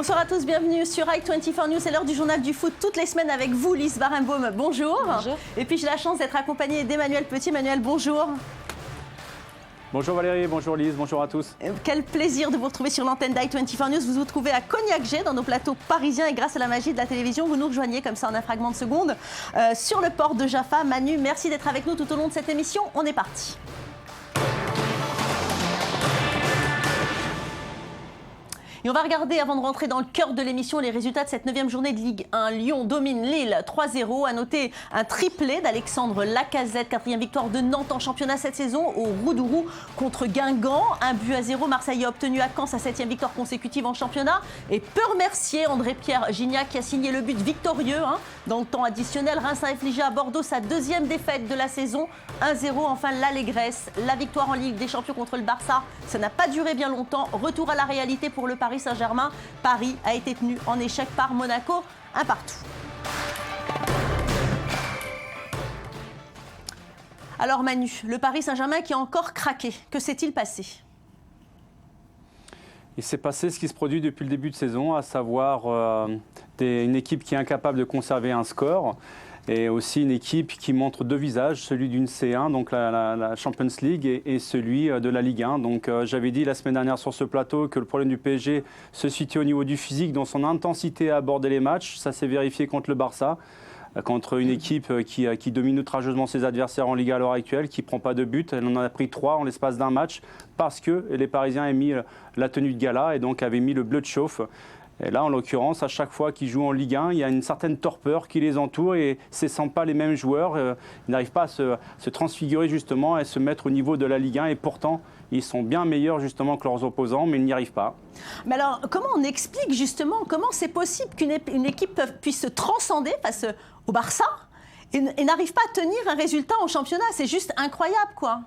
Bonsoir à tous, bienvenue sur i24 News. C'est l'heure du journal du foot toutes les semaines avec vous, Lise Barenbaum. Bonjour. Bonjour. Et puis j'ai la chance d'être accompagnée d'Emmanuel Petit. Emmanuel, bonjour. Bonjour Valérie, bonjour Lise, bonjour à tous. Quel plaisir de vous retrouver sur l'antenne d'i24 News. Vous vous trouvez à Cognac-G dans nos plateaux parisiens et grâce à la magie de la télévision, vous nous rejoignez comme ça en un fragment de seconde sur le port de Jaffa. Manu, merci d'être avec nous tout au long de cette émission. On est parti. Et on va regarder, avant de rentrer dans le cœur de l'émission, les résultats de cette 9e journée de Ligue 1. Lyon domine Lille 3-0. À noter un triplé d'Alexandre Lacazette, 4e victoire de Nantes en championnat cette saison au Roudourou contre Guingamp. 1-0. Marseille a obtenu à Caen sa 7e victoire consécutive en championnat. Et peut remercier André-Pierre Gignac qui a signé le but victorieux dans le temps additionnel. Reims a infligé à Bordeaux sa 2e défaite de la saison. 1-0. Enfin, l'Allégresse, la victoire en Ligue des Champions contre le Barça. Ça n'a pas duré bien longtemps. Retour à la réalité pour le Paris Saint-Germain. Paris a été tenu en échec par Monaco, 1-1. Alors Manu, le Paris Saint-Germain qui a encore craqué, que s'est-il passé ? Il s'est passé ce qui se produit depuis le début de saison, à savoir une équipe qui est incapable de conserver un score. Et aussi une équipe qui montre deux visages, celui d'une C1, donc la Champions League, et celui de la Ligue 1. Donc j'avais dit la semaine dernière sur ce plateau que le problème du PSG se situe au niveau du physique, dans son intensité à aborder les matchs. Ça s'est vérifié contre le Barça, contre une équipe qui domine outrageusement ses adversaires en Ligue à l'heure actuelle, qui ne prend pas de but. Elle en a pris 3 en l'espace d'un match parce que les Parisiens avaient mis la tenue de gala et donc avaient mis le bleu de chauffe. Et là, en l'occurrence, à chaque fois qu'ils jouent en Ligue 1, il y a une certaine torpeur qui les entoure et ce ne sont pas les mêmes joueurs. Ils n'arrivent pas à se transfigurer justement et se mettre au niveau de la Ligue 1. Et pourtant, ils sont bien meilleurs justement que leurs opposants, mais ils n'y arrivent pas. Mais alors, comment on explique justement, comment c'est possible qu'une équipe puisse se transcender face au Barça et n'arrive pas à tenir un résultat en championnat? C'est juste incroyable, quoi.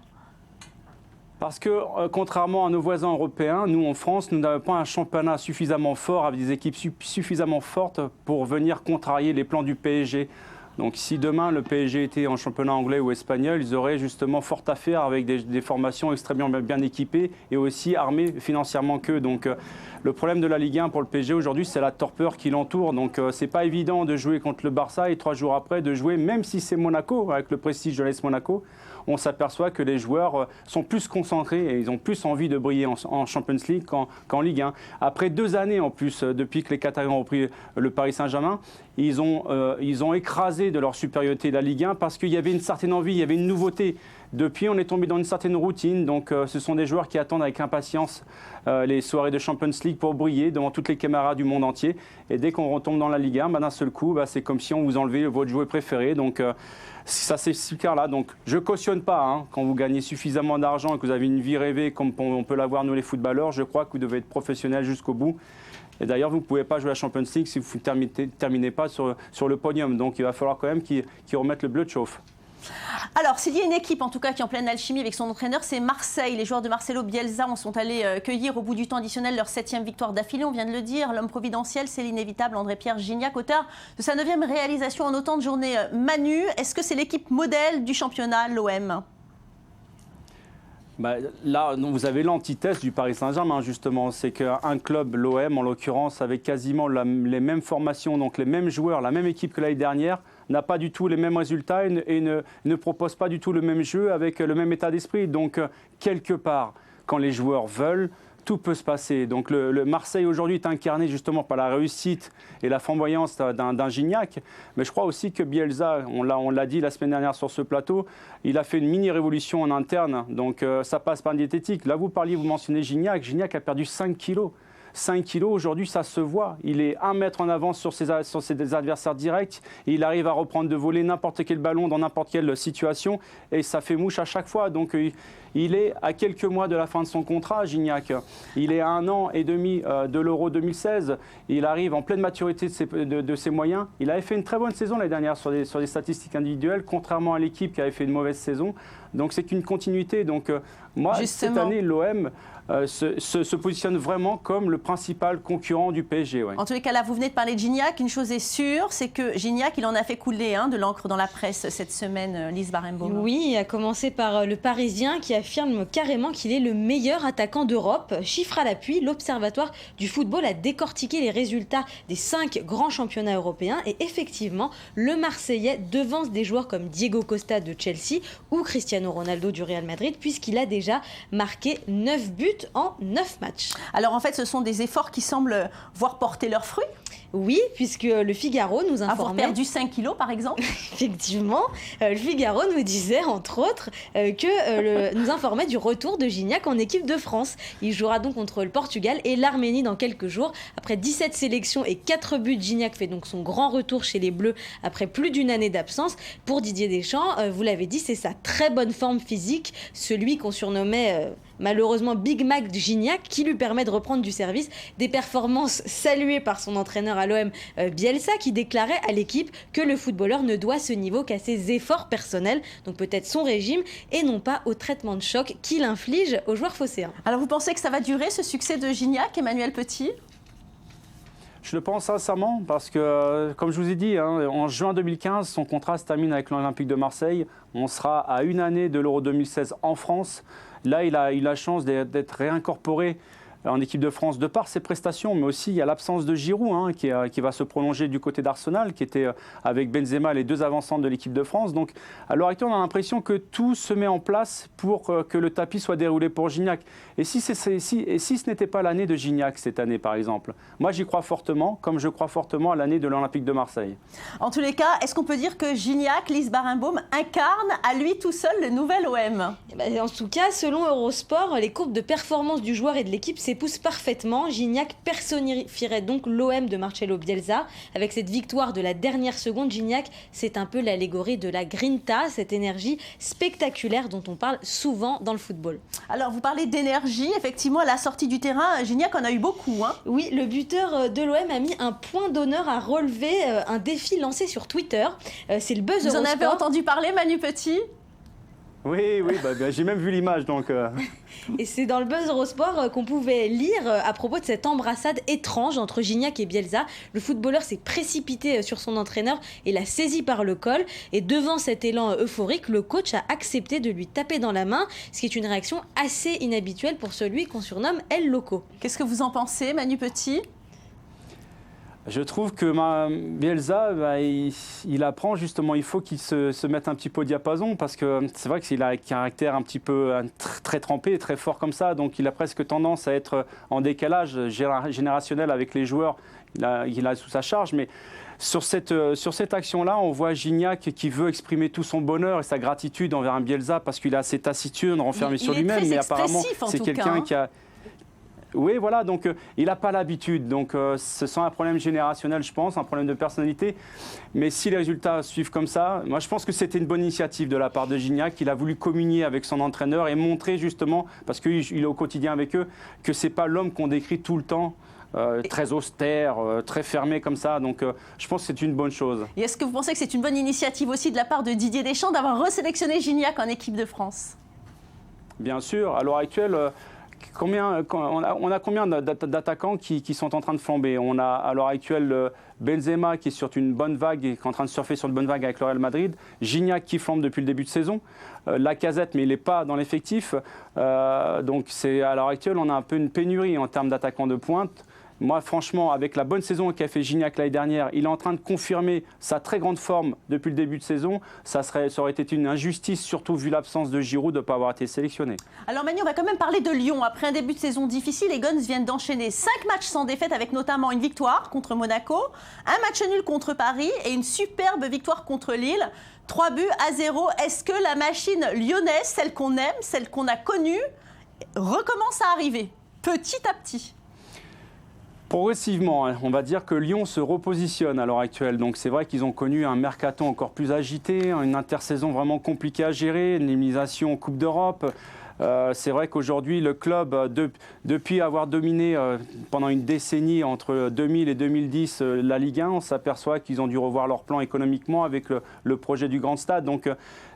Parce que, contrairement à nos voisins européens, nous, en France, nous n'avons pas un championnat suffisamment fort, avec des équipes suffisamment fortes pour venir contrarier les plans du PSG. Donc, si demain, le PSG était en championnat anglais ou espagnol, ils auraient justement fort à faire avec des formations extrêmement bien équipées et aussi armées financièrement qu'eux. Donc, le problème de la Ligue 1 pour le PSG aujourd'hui, c'est la torpeur qui l'entoure. Donc, c'est pas évident de jouer contre le Barça et 3 jours après de jouer, même si c'est Monaco, avec le prestige de l'AS Monaco. On s'aperçoit que les joueurs sont plus concentrés et ils ont plus envie de briller en Champions League qu'en Ligue 1. Après 2 années en plus, depuis que les Qataris ont repris le Paris Saint-Germain, ils ont écrasé de leur supériorité la Ligue 1 parce qu'il y avait une certaine envie, il y avait une nouveauté. Depuis, on est tombé dans une certaine routine. Donc, ce sont des joueurs qui attendent avec impatience les soirées de Champions League pour briller devant toutes les caméras du monde entier. Et dès qu'on retombe dans la Ligue 1, d'un seul coup, c'est comme si on vous enlevait votre joueur préféré. Donc, ça, c'est ce cas-là. Donc, je ne cautionne pas. Quand vous gagnez suffisamment d'argent et que vous avez une vie rêvée comme on peut l'avoir nous les footballeurs, je crois que vous devez être professionnel jusqu'au bout. Et d'ailleurs, vous ne pouvez pas jouer à Champions League si vous ne terminez pas sur le podium. Donc, il va falloir quand même qu'ils remettent le bleu de chauffe. Alors, s'il y a une équipe en tout cas qui est en pleine alchimie avec son entraîneur, c'est Marseille. Les joueurs de Marcelo Bielsa sont allés cueillir au bout du temps additionnel leur 7e victoire d'affilée. On vient de le dire, l'homme providentiel, c'est l'inévitable André-Pierre Gignac, auteur de sa 9e réalisation en autant de journées. Manu, est-ce que c'est l'équipe modèle du championnat, l'OM ? Là, vous avez l'antithèse du Paris Saint-Germain, justement. C'est qu'un club, l'OM en l'occurrence, avec quasiment les mêmes formations, donc les mêmes joueurs, la même équipe que l'année dernière, n'a pas du tout les mêmes résultats et ne propose pas du tout le même jeu avec le même état d'esprit. Donc, quelque part, quand les joueurs veulent, tout peut se passer. Donc le Marseille aujourd'hui est incarné justement par la réussite et la flamboyance d'un Gignac. Mais je crois aussi que Bielsa, on l'a dit la semaine dernière sur ce plateau, il a fait une mini-révolution en interne. Donc ça passe par une diététique. Là, vous mentionnez Gignac. Gignac a perdu 5 kilos. 5 kilos, aujourd'hui, ça se voit. Il est 1 mètre en avance sur ses adversaires directs. Et il arrive à reprendre de voler n'importe quel ballon dans n'importe quelle situation. Et ça fait mouche à chaque fois. Donc, il est à quelques mois de la fin de son contrat, Gignac. Il est à 1 an et demi de l'Euro 2016. Il arrive en pleine maturité de ses moyens. Il avait fait une très bonne saison l'année dernière sur des statistiques individuelles, contrairement à l'équipe qui avait fait une mauvaise saison. Donc, c'est qu'une continuité. Donc, moi, justement, cette année, l'OM, se positionne vraiment comme le principal concurrent du PSG. Ouais. En tous les cas, là, vous venez de parler de Gignac. Une chose est sûre, c'est que Gignac, il en a fait couler de l'encre dans la presse cette semaine, Lise Barenbaum. Oui, à commencer par le Parisien qui affirme carrément qu'il est le meilleur attaquant d'Europe. Chiffre à l'appui, l'Observatoire du football a décortiqué les résultats des 5 grands championnats européens et effectivement, le Marseillais devance des joueurs comme Diego Costa de Chelsea ou Cristiano Ronaldo du Real Madrid puisqu'il a déjà marqué 9 buts en 9 matchs. Alors en fait, ce sont des efforts qui semblent voir porter leurs fruits. Oui, puisque le Figaro nous informait... Avoir perdu 5 kilos, par exemple. Effectivement, le Figaro nous disait, entre autres, nous informait du retour de Gignac en équipe de France. Il jouera donc contre le Portugal et l'Arménie dans quelques jours. Après 17 sélections et 4 buts, Gignac fait donc son grand retour chez les Bleus après plus d'une année d'absence. Pour Didier Deschamps, vous l'avez dit, c'est sa très bonne forme physique, celui qu'on surnommait... malheureusement Big Mac de Gignac qui lui permet de reprendre du service, des performances saluées par son entraîneur à l'OM Bielsa qui déclarait à l'équipe que le footballeur ne doit ce niveau qu'à ses efforts personnels, donc peut-être son régime et non pas au traitement de choc qu'il inflige aux joueurs phocéens. Alors vous pensez que ça va durer ce succès de Gignac, Emmanuel Petit ? Je le pense sincèrement parce que, comme je vous ai dit, en juin 2015, son contrat se termine avec l'Olympique de Marseille. On sera à une année de l'Euro 2016 en France. Là, il a eu la chance d'être réincorporé en équipe de France de par ses prestations, mais aussi il y a l'absence de Giroud qui va se prolonger du côté d'Arsenal, qui était avec Benzema les deux avant-centres de l'équipe de France. Donc à l'heure actuelle, on a l'impression que tout se met en place pour que le tapis soit déroulé pour Gignac. Et si ce n'était pas l'année de Gignac cette année, par exemple, moi j'y crois fortement, comme je crois fortement à l'année de l'Olympique de Marseille. En tous les cas, est-ce qu'on peut dire que Gignac, Lise Barenbaum, incarne à lui tout seul le nouvel OM ? En tout cas, selon Eurosport, les courbes de performance du joueur et de l'équipe s'épousent parfaitement. Gignac personnifierait donc l'OM de Marcelo Bielsa. Avec cette victoire de la dernière seconde, Gignac, c'est un peu l'allégorie de la grinta, cette énergie spectaculaire dont on parle souvent dans le football. Alors, vous parlez d'énergie. Effectivement, à la sortie du terrain, Gignac en a eu beaucoup. Oui, le buteur de l'OM a mis un point d'honneur à relever un défi lancé sur Twitter. C'est le buzz Eurosport. Vous en avez entendu parler, Manu Petit ? Oui, j'ai même vu l'image. Donc, Et c'est dans le buzz Eurosport qu'on pouvait lire à propos de cette embrassade étrange entre Gignac et Bielsa. Le footballeur s'est précipité sur son entraîneur et l'a saisi par le col. Et devant cet élan euphorique, le coach a accepté de lui taper dans la main, ce qui est une réaction assez inhabituelle pour celui qu'on surnomme El Loco. Qu'est-ce que vous en pensez, Manu Petit ? Je trouve que Bielsa, il apprend justement, il faut qu'il se mette un petit peu au diapason parce que c'est vrai qu'il a un caractère un petit peu très trempé, très fort comme ça, donc il a presque tendance à être en décalage générationnel avec les joueurs qu'il a sous sa charge. Mais sur cette action-là, on voit Gignac qui veut exprimer tout son bonheur et sa gratitude envers un Bielsa parce qu'il est assez taciturne, renfermé sur lui-même, mais apparemment c'est quelqu'un qui a... Oui, voilà, donc il n'a pas l'habitude. Donc ce sont un problème générationnel, je pense, un problème de personnalité. Mais si les résultats suivent comme ça, moi je pense que c'était une bonne initiative de la part de Gignac. Il a voulu communier avec son entraîneur et montrer justement, parce qu'il est au quotidien avec eux, que ce n'est pas l'homme qu'on décrit tout le temps. Très austère, très fermé comme ça. Donc je pense que c'est une bonne chose. Et est-ce que vous pensez que c'est une bonne initiative aussi de la part de Didier Deschamps d'avoir resélectionné Gignac en équipe de France ? Bien sûr, à l'heure actuelle... on a combien d'attaquants qui sont en train de flamber? On a à l'heure actuelle Benzema qui est sur une bonne vague et qui est en train de surfer sur une bonne vague avec le Real Madrid. Gignac qui flambe depuis le début de saison. Lacazette, mais il n'est pas dans l'effectif. Donc à l'heure actuelle, on a un peu une pénurie en termes d'attaquants de pointe. Moi, franchement, avec la bonne saison qu'a fait Gignac l'année dernière, il est en train de confirmer sa très grande forme depuis le début de saison. Ça aurait été une injustice, surtout vu l'absence de Giroud, de ne pas avoir été sélectionné. Alors Manu, on va quand même parler de Lyon. Après un début de saison difficile, les Guns viennent d'enchaîner 5 matchs sans défaite avec notamment une victoire contre Monaco, un match nul contre Paris et une superbe victoire contre Lille. 3-0. Est-ce que la machine lyonnaise, celle qu'on aime, celle qu'on a connue, recommence à arriver petit à petit ? Progressivement, on va dire que Lyon se repositionne à l'heure actuelle. Donc c'est vrai qu'ils ont connu un mercato encore plus agité, une intersaison vraiment compliquée à gérer, une élimination en Coupe d'Europe. C'est vrai qu'aujourd'hui, le club, depuis avoir dominé pendant une décennie entre 2000 et 2010 la Ligue 1, on s'aperçoit qu'ils ont dû revoir leur plan économiquement avec le projet du grand stade. Donc,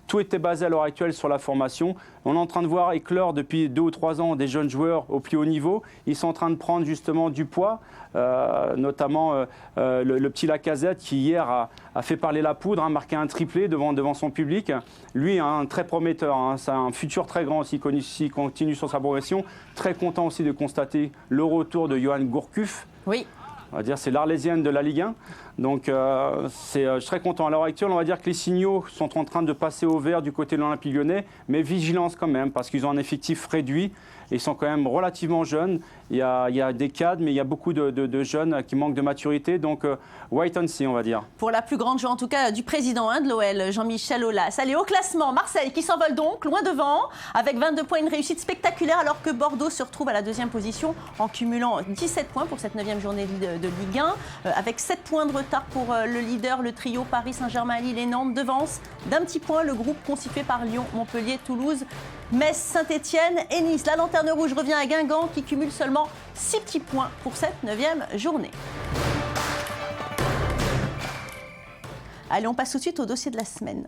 tout était basé à l'heure actuelle sur la formation. On est en train de voir éclore depuis 2 ou 3 ans des jeunes joueurs au plus haut niveau. Ils sont en train de prendre justement du poids, notamment le petit Lacazette qui hier a fait parler la poudre, a marqué un triplé devant son public. Lui, très prometteur, c'est un futur très grand s'il continue sur sa progression. Très content aussi de constater le retour de Yoann Gourcuff. Oui. On va dire c'est l'Arlésienne de la Ligue 1. Donc je suis très content. À l'heure actuelle, on va dire que les signaux sont en train de passer au vert du côté de l'Olympique Lyonnais, mais vigilance quand même, parce qu'ils ont un effectif réduit. Ils sont quand même relativement jeunes. Il y a des cadres, mais il y a beaucoup de jeunes qui manquent de maturité. Donc, wait and see, on va dire. Pour la plus grande joie, en tout cas, du président de l'OL, Jean-Michel Aulas. Allez, au classement, Marseille qui s'envole donc, loin devant, avec 22 points, une réussite spectaculaire, alors que Bordeaux se retrouve à la 2e position en cumulant 17 points pour cette 9e journée de Ligue 1, avec 7 points de retard pour le leader, le trio Paris Saint-Germain, Lille et Nantes devance d'un petit point le groupe constitué par Lyon, Montpellier, Toulouse, Metz, Saint-Etienne et Nice. La lanterne rouge revient à Guingamp qui cumule seulement 6 petits points pour cette 9e journée. Allez, on passe tout de suite au dossier de la semaine.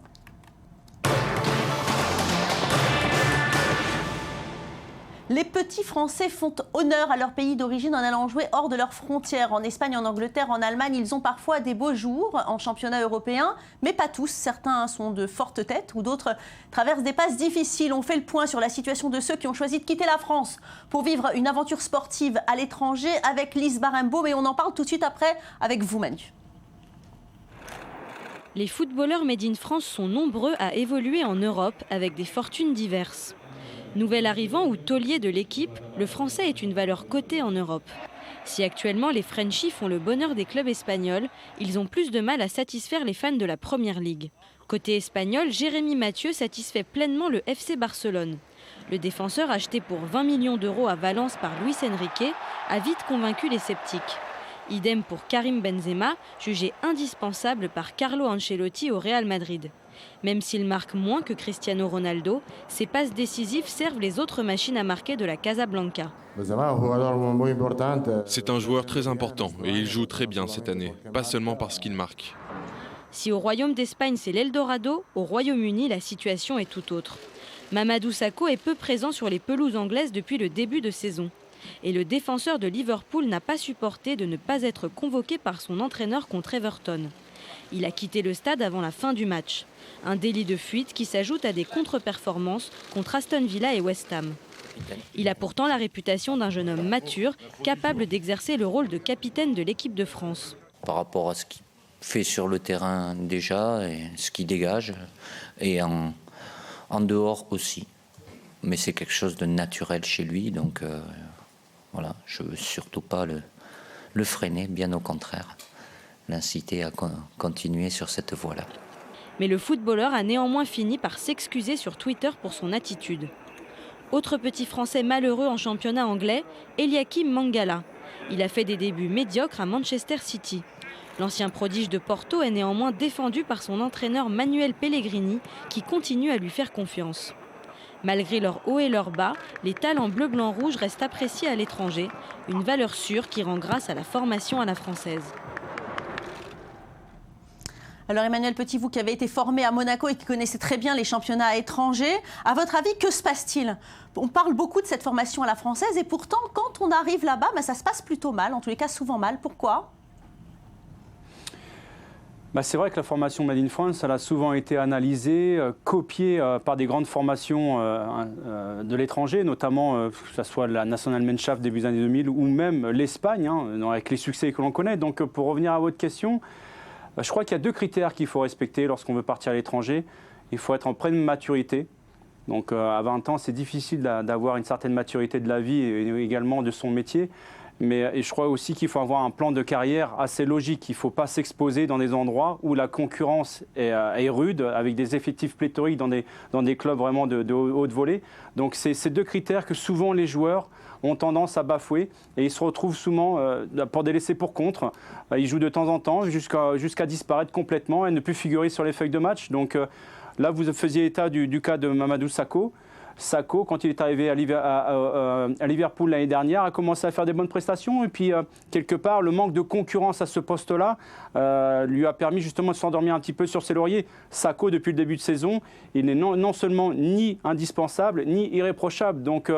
Les petits Français font honneur à leur pays d'origine en allant jouer hors de leurs frontières. En Espagne, en Angleterre, en Allemagne, ils ont parfois des beaux jours en championnat européen, mais pas tous. Certains sont de fortes têtes ou d'autres traversent des passes difficiles. On fait le point sur la situation de ceux qui ont choisi de quitter la France pour vivre une aventure sportive à l'étranger avec Lise Barembaum. Et on en parle tout de suite après avec vous, Manu. Les footballeurs made in France sont nombreux à évoluer en Europe avec des fortunes diverses. Nouvel arrivant ou taulier de l'équipe, le français est une valeur cotée en Europe. Si actuellement les Frenchies font le bonheur des clubs espagnols, ils ont plus de mal à satisfaire les fans de la Première Ligue. Côté espagnol, Jérémy Mathieu satisfait pleinement le FC Barcelone. Le défenseur acheté pour 20 millions d'euros à Valence par Luis Enrique a vite convaincu les sceptiques. Idem pour Karim Benzema, jugé indispensable par Carlo Ancelotti au Real Madrid. Même s'il marque moins que Cristiano Ronaldo, ses passes décisives servent les autres machines à marquer de la Casablanca. C'est un joueur très important et il joue très bien cette année, pas seulement parce qu'il marque. Si au Royaume d'Espagne c'est l'Eldorado, au Royaume-Uni la situation est tout autre. Mamadou Sakho est peu présent sur les pelouses anglaises depuis le début de saison. Et le défenseur de Liverpool n'a pas supporté de ne pas être convoqué par son entraîneur contre Everton. Il a quitté le stade avant la fin du match. Un délit de fuite qui s'ajoute à des contre-performances contre Aston Villa et West Ham. Il a pourtant la réputation d'un jeune homme mature, capable d'exercer le rôle de capitaine de l'équipe de France. Par rapport à ce qu'il fait sur le terrain déjà, et ce qu'il dégage, et en dehors aussi. Mais c'est quelque chose de naturel chez lui, donc voilà, je ne veux surtout pas le freiner, bien au contraire, l'inciter à continuer sur cette voie-là. Mais le footballeur a néanmoins fini par s'excuser sur Twitter pour son attitude. Autre petit Français malheureux en championnat anglais, Eliakim Mangala. Il a fait des débuts médiocres à Manchester City. L'ancien prodige de Porto est néanmoins défendu par son entraîneur Manuel Pellegrini, qui continue à lui faire confiance. Malgré leurs hauts et leurs bas, les talents bleu-blanc-rouge restent appréciés à l'étranger, une valeur sûre qui rend grâce à la formation à la française. Alors Emmanuel Petit, vous qui avez été formé à Monaco et qui connaissez très bien les championnats étrangers, à votre avis, que se passe-t-il ? On parle beaucoup de cette formation à la française et pourtant, quand on arrive là-bas, ça se passe plutôt mal, en tous les cas souvent mal. Pourquoi ? C'est vrai que la formation Made in France, elle a souvent été analysée, copiée par des grandes formations de l'étranger, notamment que ce soit la Nationalmannschaft début des années 2000 ou même l'Espagne, avec les succès que l'on connaît. Donc pour revenir à votre question, je crois qu'il y a 2 critères qu'il faut respecter lorsqu'on veut partir à l'étranger. Il faut être en pleine maturité. Donc à 20 ans, c'est difficile d'avoir une certaine maturité de la vie et également de son métier. Mais je crois aussi qu'il faut avoir un plan de carrière assez logique. Il ne faut pas s'exposer dans des endroits où la concurrence est rude, avec des effectifs pléthoriques dans des clubs vraiment de haute volée. Donc c'est ces 2 critères que souvent les joueurs ont tendance à bafouer et ils se retrouvent souvent pour des laissés pour contre. Ils jouent de temps en temps jusqu'à disparaître complètement et ne plus figurer sur les feuilles de match. Donc là, vous faisiez état du cas de Mamadou Sakho. Sakho, quand il est arrivé à Liverpool l'année dernière, a commencé à faire des bonnes prestations. Et puis, quelque part, le manque de concurrence à ce poste-là lui a permis justement de s'endormir un petit peu sur ses lauriers. Sakho, depuis le début de saison, il n'est non seulement ni indispensable, ni irréprochable. Donc,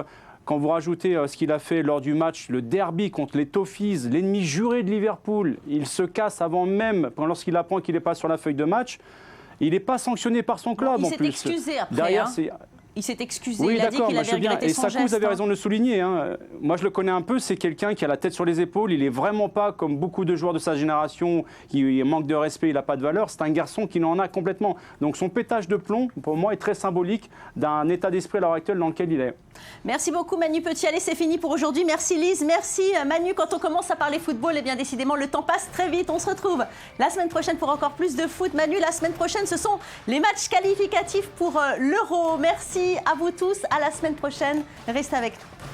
quand vous rajoutez ce qu'il a fait lors du match, le derby contre les Toffees, l'ennemi juré de Liverpool, il se casse avant même, lorsqu'il apprend qu'il n'est pas sur la feuille de match. Il n'est pas sanctionné par son club en plus. Il s'est excusé après. Derrière, il s'est excusé, oui, il a dit qu'il avait regretté son geste. Et Sakho, vous avez raison de le souligner. Moi, je le connais un peu. C'est quelqu'un qui a la tête sur les épaules. Il n'est vraiment pas comme beaucoup de joueurs de sa génération qui manque de respect, il n'a pas de valeur. C'est un garçon qui n'en a complètement. Donc, son pétage de plomb, pour moi, est très symbolique d'un état d'esprit à l'heure actuelle dans lequel il est. Merci beaucoup Manu Petit. Allez, c'est fini pour aujourd'hui. Merci Lise, merci Manu. Quand on commence à parler football, eh bien décidément, le temps passe très vite. On se retrouve la semaine prochaine pour encore plus de foot. Manu, la semaine prochaine, ce sont les matchs qualificatifs pour l'Euro. Merci à vous tous. À la semaine prochaine. Restez avec nous.